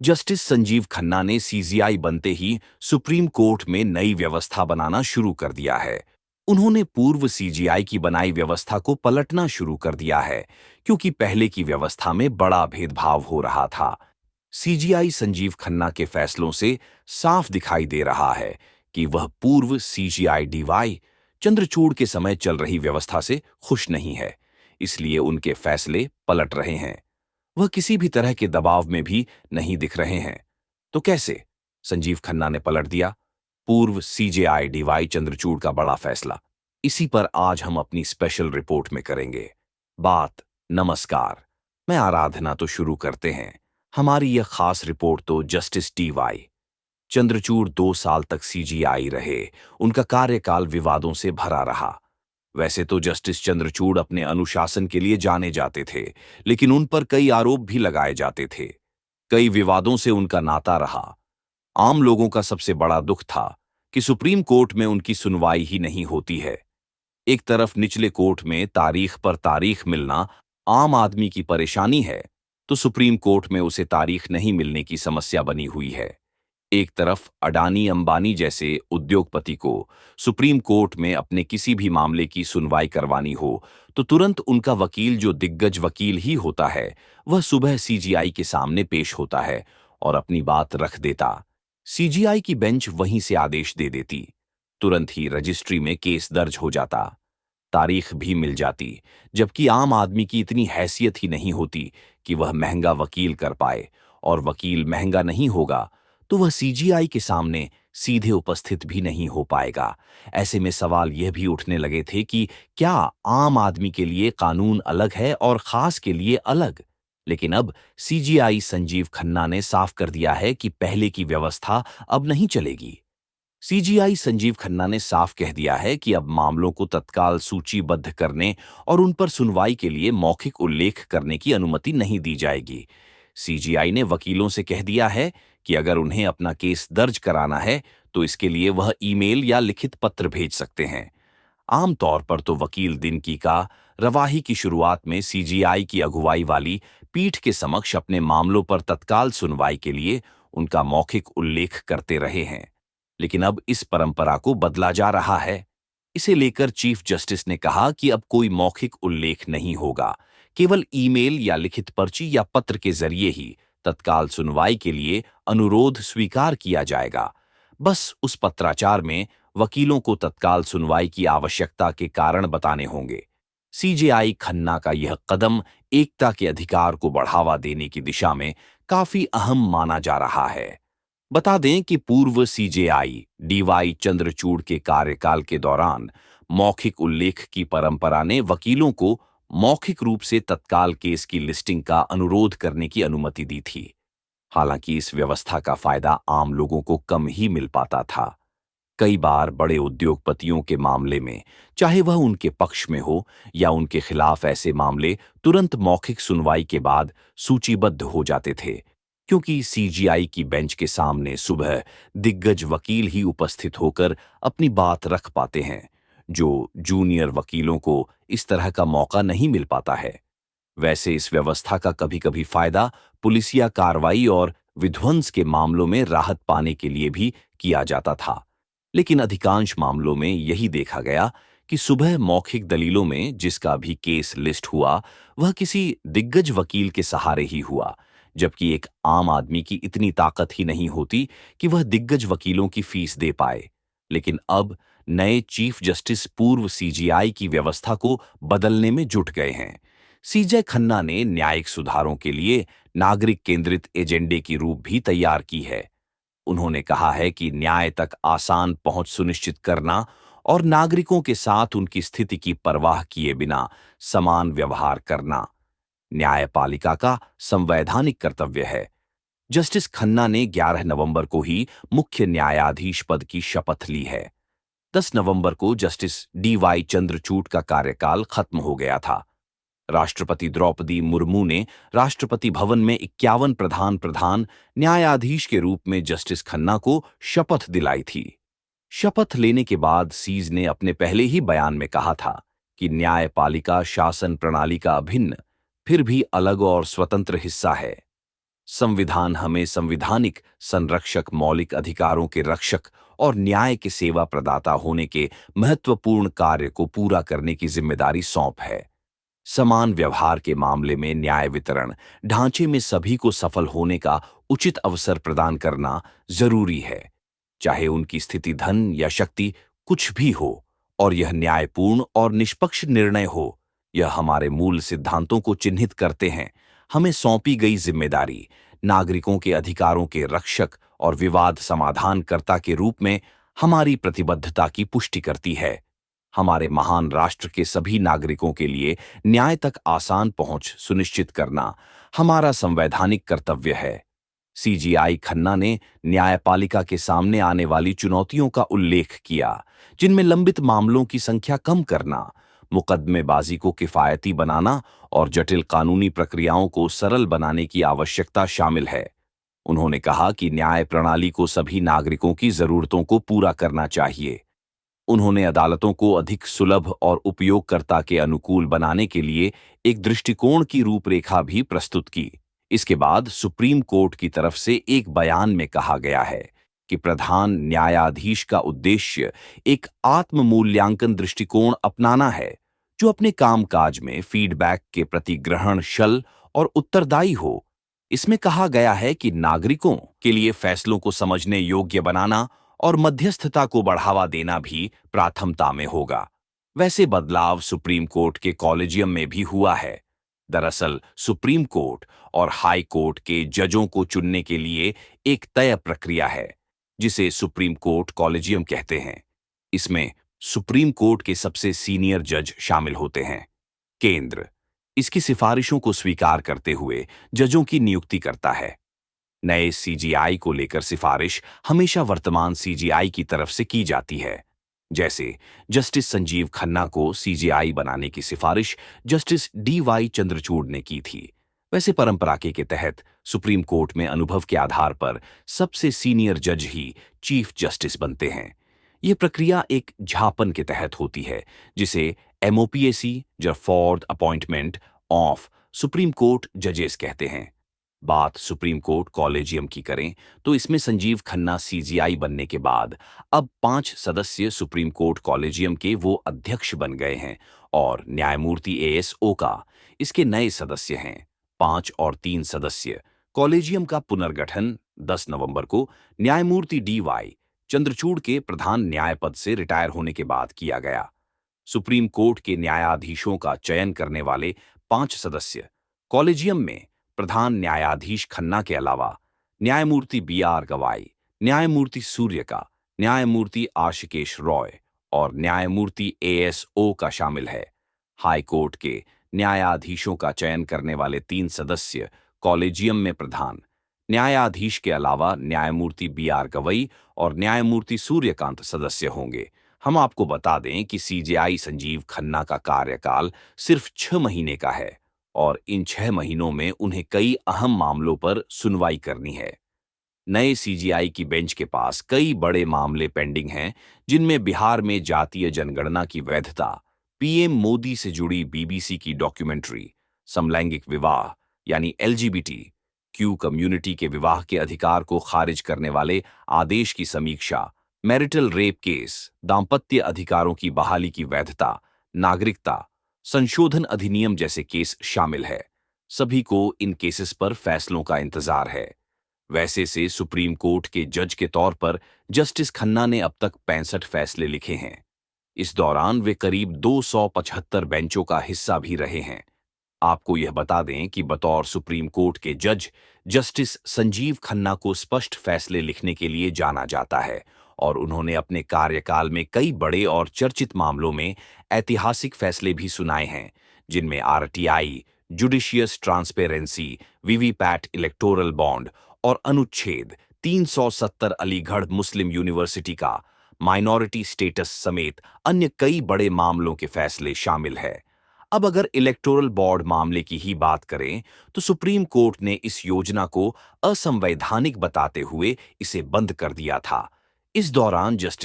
Justice Sanjeev Khanna ने CGI बनते ही supreme court में नई व्यवस्था बनाना शुरू कर दिया है। उन्होंने पूर्व सीजीआई की बनाई व्यवस्था को पलटना शुरू कर दिया है, क्योंकि पहले की व्यवस्था में बड़ा भेदभाव हो रहा था। सीजीआई संजीव खन्ना के फैसलों से साफ दिखाई दे रहा है कि वह पूर्व सीजीआई डीवाई चंद्रचूड़ के समय चल रही व्यवस्था से खुश नहीं है, इसलिए उनके फैसले पलट रहे हैं। वह किसी भी तरह के दबाव में भी नहीं दिख रहे हैं। तो कैसे संजीव खन्ना ने पलट दिया पूर्व सीजेआई डीवाई चंद्रचूड़ का बड़ा फैसला? इसी पर आज हम अपनी स्पेशल रिपोर्ट में करेंगे बात। नमस्कार, मैं आराधना। तो शुरू करते हैं हमारी यह खास रिपोर्ट। तो जस्टिस डीवाई चंद्रचूड़ 2 साल तक सीजीआई रहे। उनका कार्यकाल विवादों से भरा रहा। वैसे तो जस्टिस चंद्रचूड़ अपने अनुशासन के लिए जाने जाते थे, लेकिन उन पर कई आरोप भी लगाए जाते थे। कई विवादों से उनका नाता रहा। आम लोगों का सबसे बड़ा दुख था कि सुप्रीम कोर्ट में उनकी सुनवाई ही नहीं होती है। एक तरफ निचले कोर्ट में तारीख पर तारीख मिलना आम आदमी की परेशानी है, तो सुप्रीम कोर्ट में उसे तारीख नहीं मिलने की समस्या बनी हुई है। एक तरफ अडानी अंबानी जैसे उद्योगपति को सुप्रीम कोर्ट में अपने किसी भी मामले की सुनवाई करवानी हो, तो तुरंत उनका वकील, जो दिग्गज वकील ही होता है, वह सुबह सीजीआई के सामने पेश होता है और अपनी बात रख देता। सीजीआई की बेंच वहीं से आदेश दे देती। तुरंत ही रजिस्ट्री में केस दर्ज हो जाता, तारीख भी मिल जाती। जबकि आम आदमी की इतनी हैसियत ही नहीं होती कि वह महंगा वकील कर पाए, और वकील महंगा नहीं होगा तो वह सीजीआई के सामने सीधे उपस्थित भी नहीं हो पाएगा। ऐसे में सवाल यह भी उठने लगे थे कि क्या आम आदमी के लिए कानून अलग है और खास के लिए अलग? लेकिन अब सीजीआई संजीव खन्ना ने साफ कर दिया है कि पहले की व्यवस्था अब नहीं चलेगी। सीजीआई संजीव खन्ना ने साफ कह दिया है कि अब मामलों को तत्काल सूचीबद्ध करने और उन पर सुनवाई के लिए मौखिक उल्लेख करने की अनुमति नहीं दी जाएगी। सीजीआई ने वकीलों से कह दिया है कि अगर उन्हें अपना केस दर्ज कराना है, तो इसके लिए वह ईमेल या लिखित पत्र भेज सकते हैं। आमतौर पर तो वकील दिन की का रवाही की शुरुआत में सीजीआई की अगुवाई वाली पीठ के समक्ष अपने मामलों पर तत्काल सुनवाई के लिए उनका मौखिक उल्लेख करते रहे हैं। लेकिन अब इस परंपरा को बदला जा रहा है। इसे लेकर चीफ जस्टिस ने कहा कि अब कोई मौखिक उल्लेख नहीं होगा, केवल ईमेल या लिखित पर्ची या पत्र के जरिए ही तत्काल सुनवाई के लिए अनुरोध स्वीकार किया जाएगा। बस उस पत्राचार में वकीलों को तत्काल सुनवाई की आवश्यकता के कारण बताने होंगे। सीजेआई खन्ना का यह कदम एकता के अधिकार को बढ़ावा देने की दिशा में काफी अहम माना जा रहा है। बता दें कि पूर्व सीजेआई डीवाई चंद्रचूड़ के कार्यकाल के दौरान मौखिक उल्लेख की परंपरा ने वकीलों को मौखिक रूप से तत्काल केस की लिस्टिंग का अनुरोध करने की अनुमति दी थी। हालांकि इस व्यवस्था का फायदा आम लोगों को कम ही मिल पाता था। कई बार बड़े उद्योगपतियों के मामले में, चाहे वह उनके पक्ष में हो या उनके खिलाफ, ऐसे मामले तुरंत मौखिक सुनवाई के बाद सूचीबद्ध हो जाते थे, क्योंकि सीजीआई की बेंच के सामने सुबह दिग्गज वकील ही उपस्थित होकर अपनी बात रख पाते हैं, जो जूनियर वकीलों को इस तरह का मौका नहीं मिल पाता है। वैसे इस व्यवस्था का कभी-कभी फायदा पुलिसिया कार्रवाई और विध्वंस के मामलों में राहत पाने के लिए भी किया जाता था। लेकिन अधिकांश मामलों में यही देखा गया कि सुबह मौखिक दलीलों में जिसका भी केस लिस्ट हुआ, वह किसी दिग्गज वकील के सहारे ही हुआ, जबकि एक आम आदमी की इतनी ताकत ही नहीं होती कि वह दिग्गज वकीलों की फीस दे पाए। लेकिन अब नए चीफ जस्टिस पूर्व सीजीआई की व्यवस्था को बदलने में जुट गए हैं। सीजे खन्ना ने न्यायिक सुधारों के लिए नागरिक केंद्रित एजेंडे की रूप भी तैयार की है। उन्होंने कहा है कि न्याय तक आसान पहुंच सुनिश्चित करना और नागरिकों के साथ उनकी स्थिति की परवाह किए बिना समान व्यवहार करना न्यायपालिका का संवैधानिक कर्तव्य है। जस्टिस खन्ना ने 11 नवंबर को ही मुख्य न्यायाधीश पद की शपथ ली है। 10 नवंबर को जस्टिस डीवाई चंद्रचूड़ का कार्यकाल खत्म हो गया था। राष्ट्रपति द्रौपदी मुर्मू ने राष्ट्रपति भवन में 51 प्रधान प्रधान न्यायाधीश के रूप में जस्टिस खन्ना को शपथ दिलाई थी। शपथ लेने के बाद सीज ने अपने पहले ही बयान में कहा था कि न्यायपालिका शासन प्रणाली का अभिन्न, फिर भी अलग और स्वतंत्र हिस्सा है। संविधान हमें संवैधानिक संरक्षक, मौलिक अधिकारों के रक्षक और न्याय के सेवा प्रदाता होने के महत्वपूर्ण कार्य को पूरा करने की जिम्मेदारी सौंप है। समान व्यवहार के मामले में न्याय वितरण ढांचे में सभी को सफल होने का उचित अवसर प्रदान करना जरूरी है, चाहे उनकी स्थिति, धन या शक्ति कुछ भी हो, और यह न्यायपूर्ण और निष्पक्ष निर्णय हो। यह हमारे मूल सिद्धांतों को चिन्हित करते हैं। हमें सौंपी गई जिम्मेदारी नागरिकों के अधिकारों के रक्षक और विवाद समाधानकर्ता के रूप में हमारी प्रतिबद्धता की पुष्टि करती है। हमारे महान राष्ट्र के सभी नागरिकों के लिए न्याय तक आसान पहुंच सुनिश्चित करना हमारा संवैधानिक कर्तव्य है। सीजीआई खन्ना ने न्यायपालिका के सामने आने वाली चुनौतियों का उल्लेख किया, जिनमें लंबित मामलों की संख्या कम करना, मुकदमेबाजी को किफायती बनाना और जटिल कानूनी प्रक्रियाओं को सरल बनाने की आवश्यकता शामिल है। उन्होंने कहा कि न्याय प्रणाली को सभी नागरिकों की जरूरतों को पूरा करना चाहिए। उन्होंने अदालतों को अधिक सुलभ और उपयोगकर्ता के अनुकूल बनाने के लिए एक दृष्टिकोण की रूपरेखा भी प्रस्तुत की। इसके बाद सुप्रीम कोर्ट की तरफ से एक बयान में कहा गया है कि प्रधान न्यायाधीश का उद्देश्य एक आत्म मूल्यांकन दृष्टिकोण अपनाना है, जो अपने कामकाज में फीडबैक के प्रति ग्रहणशील और उत्तरदायी हो। इसमें कहा गया है कि नागरिकों के लिए फैसलों को समझने योग्य बनाना और मध्यस्थता को बढ़ावा देना भी प्राथमिकता में होगा। वैसे बदलाव सुप्रीम कोर्ट के कॉलेजियम में भी हुआ है। दरअसल सुप्रीम कोर्ट और हाई कोर्ट के जजों को चुनने के लिए एक तय प्रक्रिया है, जिसे सुप्रीम कोर्ट कॉलेजियम कहते हैं। इसमें सुप्रीम कोर्ट के सबसे सीनियर जज शामिल होते हैं। केंद्र इसकी सिफारिशों को स्वीकार करते हुए जजों की नियुक्ति करता है। नए सीजीआई को लेकर सिफारिश हमेशा वर्तमान सीजीआई की तरफ से की जाती है। जैसे जस्टिस संजीव खन्ना को सीजीआई बनाने की सिफारिश जस्टिस डीवाई चंद्रचूड़ ने की थी, वैसे परंपरा के तहत सुप्रीम कोर्ट में अनुभव के आधार पर सबसे सीनियर जज ही चीफ जस्टिस बनते हैं। यह प्रक्रिया एक झापन के तहत होती है, जिसे एमओपीएसी या for appointment of supreme court जजेस कहते हैं। बात सुप्रीम कोर्ट कॉलेजियम की करें तो इसमें संजीव खन्ना सीजीआई बनने के बाद अब 5 सदस्य सुप्रीम कोर्ट कॉलेजियम के वो अध्यक्ष बन गए हैं और न्यायमूर्ति एएसओ का इसके नए सदस्य हैं। 5 और 3 सदस्य कॉलेजियम का पुनर्गठन 10 नवंबर को न्यायमूर्ति डीवाई चंद्रचूड़ के प्रधान न्याय पद से रिटायर होने के बाद किया गया। सुप्रीम कोर्ट के न्यायाधीशों का चयन करने वाले 5 सदस्य कॉलेजियम में प्रधान न्यायाधीश खन्ना के अलावा न्यायमूर्ति बीआर गवाई, न्यायमूर्ति सूर्यका, न्यायमूर्ति आशुकेश रॉय और न्यायमूर्ति एएसओ का शामिल है। हाई कोर्ट के न्यायाधीशों का चयन करने वाले 3 सदस्य कॉलेजियम में प्रधान न्यायाधीश के अलावा न्यायमूर्ति बीआर गवई और न्यायमूर्ति सूर्यकांत सदस्य होंगे। हम आपको बता दें कि सीजेआई संजीव खन्ना का कार्यकाल सिर्फ 6 महीने का है और इन 6 महीनों में उन्हें कई अहम मामलों पर सुनवाई करनी है। नए सीजीआई की बेंच के पास कई बड़े मामले पेंडिंग हैं, जिनमें बिहार में जातीय जनगणना की वैधता, पीएम मोदी से जुड़ी बीबीसी की डॉक्यूमेंट्री, समलैंगिक विवाह यानी एलजीबीटी क्यू कम्युनिटी के विवाह के अधिकार को खारिज करने वाले आदेश की समीक्षा, मैरिटल रेप केस, दाम्पत्य अधिकारों की बहाली की वैधता, नागरिकता संशोधन अधिनियम जैसे केस शामिल है। सभी को इन केसेस पर फैसलों का इंतजार है। वैसे से सुप्रीम कोर्ट के जज के तौर पर जस्टिस खन्ना ने अब तक 65 फैसले लिखे हैं। इस दौरान वे करीब 275 बेंचों का हिस्सा भी रहे हैं। आपको यह बता दें कि बतौर सुप्रीम कोर्ट के जज जस्टिस संजीव खन्ना को स्पष्ट फैसले लिखने के लिए जाना जाता है और उन्होंने अपने कार्यकाल में कई बड़े और चर्चित मामलों में ऐतिहासिक फैसले भी सुनाए हैं, जिनमें RTI, judicious transparency, VVPAT electoral bond और अनुच्छेद 370 अलीगढ़ मुस्लिम यूनिवर्सिटी का माइनॉरिटी स्टेटस समेत अन्य कई बड़े मामलों के फैसले शामिल है। अब अगर इलेक्टोरल बोर्ड मामले की ही बात करें तो सुप्रीम कोर्ट ने इस योजना को असंवैधानिक बताते हुए इसे बंद कर दिया था। इस दौरान जस्टिस